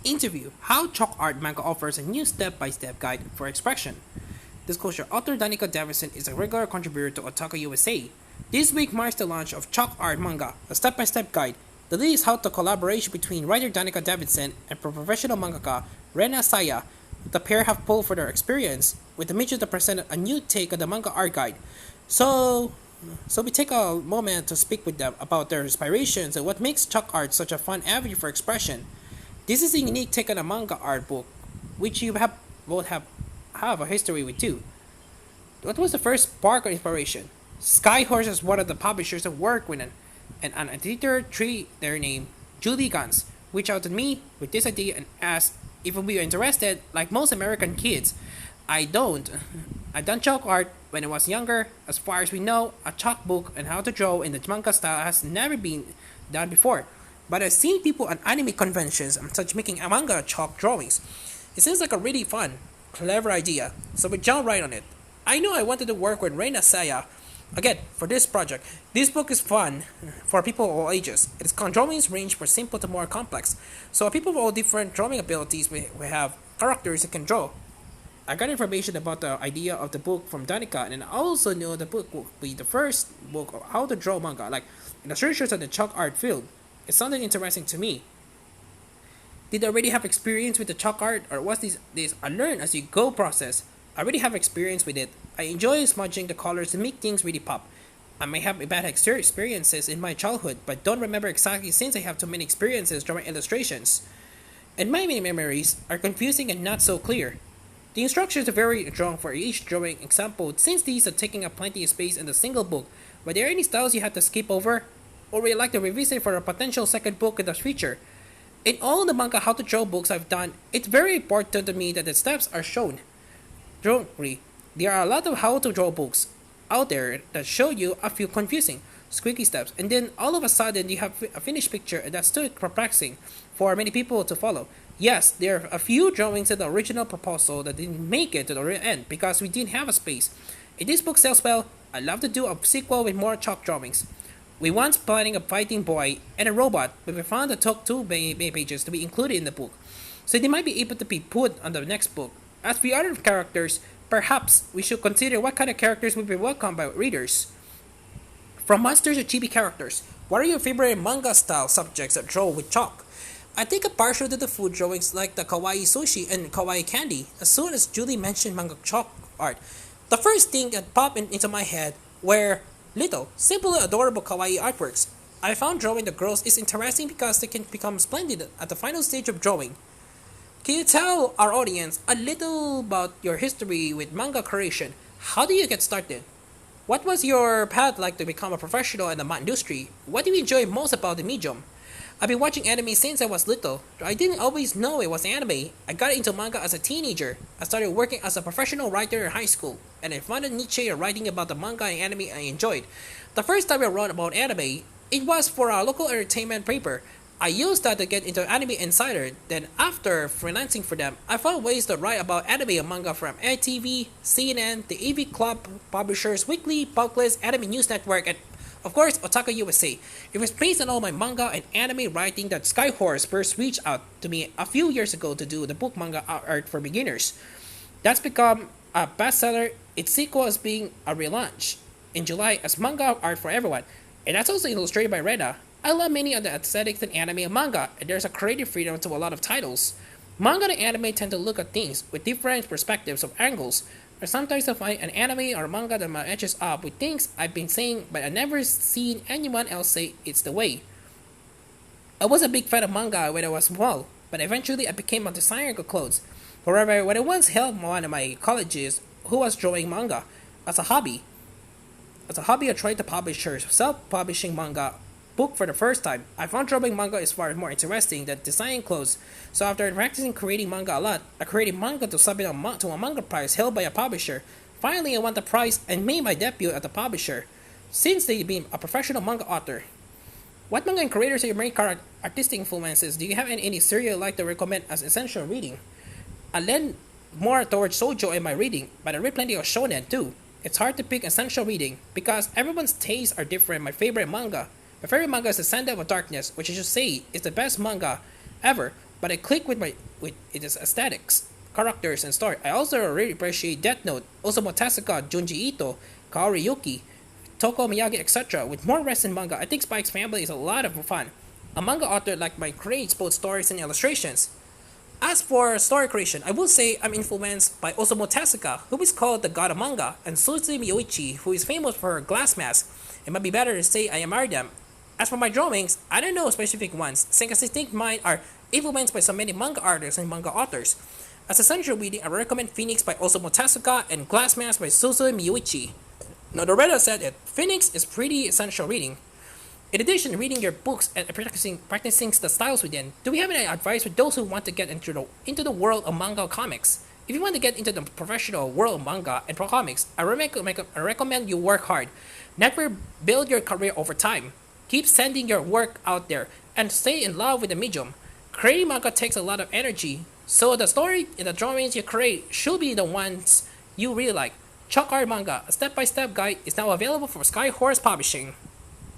Interview: How Chalk Art Manga offers a new step-by-step guide for expression. Disclosure: Author Danica Davison is a regular contributor to Otaku USA. This week marks the launch of Chalk Art Manga, a step-by-step guide. The lead is how the collaboration between writer Danica Davidson and professional mangaka Rena Saya. The pair have pulled for their experience, with the mission to present a new take on the manga art guide. So, so we take a moment to speak with them about their inspirations and what makes chalk art such a fun avenue for expression. This is a unique take on a manga art book, which you have both have a history with too. What was the first spark of inspiration? Skyhorse is one of the publishers that work with an editor tree their name, Julie Gans, reached out to me with this idea and asked if we were interested, like most American kids. I don't. I've done chalk art when I was younger. As far as we know, a chalk book and how to draw in the manga style has never been done before. But I've seen people at anime conventions and such making manga chalk drawings. It seems like a really fun, clever idea, so we jumped right on it. I knew I wanted to work with Reina Saya again for this project. This book is fun for people of all ages. Its drawings range from simple to more complex, so people of all different drawing abilities we have characters that can draw. I got information about the idea of the book from Danica, and I also knew the book would be the first book of how to draw manga, like in the research of the chalk art field. It sounded interesting to me. Did I already have experience with the chalk art, or was this a learn as you go process? I already have experience with it. I enjoy smudging the colors to make things really pop. I may have bad experiences in my childhood, but don't remember exactly since I have too many experiences drawing illustrations. And my many memories are confusing and not so clear. The instructions are very strong for each drawing example since these are taking up plenty of space in the single book. Were there any styles you had to skip over? Or would you like to revisit for a potential second book in the future? In all the manga how to draw books I've done, it's very important to me that the steps are shown. Don't worry, there are a lot of how to draw books out there that show you a few confusing, squeaky steps, and then all of a sudden you have a finished picture and that's still perplexing for many people to follow. Yes, there are a few drawings in the original proposal that didn't make it to the real end because we didn't have a space. If this book sells well, I'd love to do a sequel with more chalk drawings. We once planning a fighting boy and a robot, but we found the top two pages to be included in the book, so they might be able to be put on the next book. As for other characters, perhaps we should consider what kind of characters would be welcomed by readers. From monsters to chibi characters, what are your favorite manga style subjects that draw with chalk? I think a partial to the food drawings like the kawaii sushi and kawaii candy. As soon as Julie mentioned manga chalk art, the first thing that popped into my head were little, simple and adorable kawaii artworks. I found drawing the girls is interesting because they can become splendid at the final stage of drawing. Can you tell our audience a little about your history with manga creation? How did you get started? What was your path like to become a professional in the manga industry? What do you enjoy most about the medium? I've been watching anime since I was little. I didn't always know it was anime. I got into manga as a teenager. I started working as a professional writer in high school, and I found a niche writing about the manga and anime I enjoyed. The first time I wrote about anime, it was for a local entertainment paper. I used that to get into Anime Insider. Then after freelancing for them, I found ways to write about anime and manga from ATV, CNN, the AV Club, Publishers Weekly, Booklist, Anime News Network, and of course, Otaku USA. It was based on all my manga and anime writing that Skyhorse first reached out to me a few years ago to do the book manga art for beginners. That's become a bestseller. Its sequel is being a relaunch in July as manga art for everyone, and that's also illustrated by Rena. I love many of the aesthetics in anime and manga, and there's a creative freedom to a lot of titles. Manga and anime tend to look at things with different perspectives of angles. Or sometimes I find an anime or manga that matches up with things I've been saying, but I've never seen anyone else say it's the way. I was a big fan of manga when I was small, but eventually I became a designer of clothes. However, when I once helped one of my colleges who was drawing manga as a hobby, I tried to publish her self-publishing manga book for the first time. I found drawing manga is far more interesting than designing clothes, so after practicing creating manga a lot, I created manga to submit to a manga prize held by a publisher. Finally, I won the prize and made my debut at the publisher, since they've been a professional manga author. What manga and creators are your main artistic influences? Do you have any series you'd like to recommend as essential reading? I lean more towards shoujo in my reading, but I read plenty of shonen too. It's hard to pick essential reading because everyone's tastes are different. My favorite manga is The Sand of Darkness, which I should say is the best manga ever. but I click with its aesthetics, characters, and story. I also really appreciate Death Note, Osamu Tezuka, Junji Ito, Kaori Yuki, Toko Miyagi, etc. With more recent manga, I think Spike's Family is a lot of fun. A manga author like mine creates both stories and illustrations. As for story creation, I will say I'm influenced by Osamu Tezuka, who is called the god of manga, and Suzu Miyoichi, who is famous for her glass mask. It might be better to say I admire them. As for my drawings, I don't know specific ones, since I think mine are influenced by so many manga artists and manga authors. As essential reading, I recommend Phoenix by Osamu Tezuka and Glass Mask by Suzu Miyoichi. Now, the Reddit said it. Phoenix is pretty essential reading. In addition, reading your books and practicing the styles within, do we have any advice for those who want to get into the world of manga comics? If you want to get into the professional world of manga and pro comics, I recommend you work hard. Never build your career over time. Keep sending your work out there and stay in love with the medium. Creating manga takes a lot of energy, so the story and the drawings you create should be the ones you really like. Chalk Art Manga, a step-by-step guide, is now available for Sky Horse Publishing.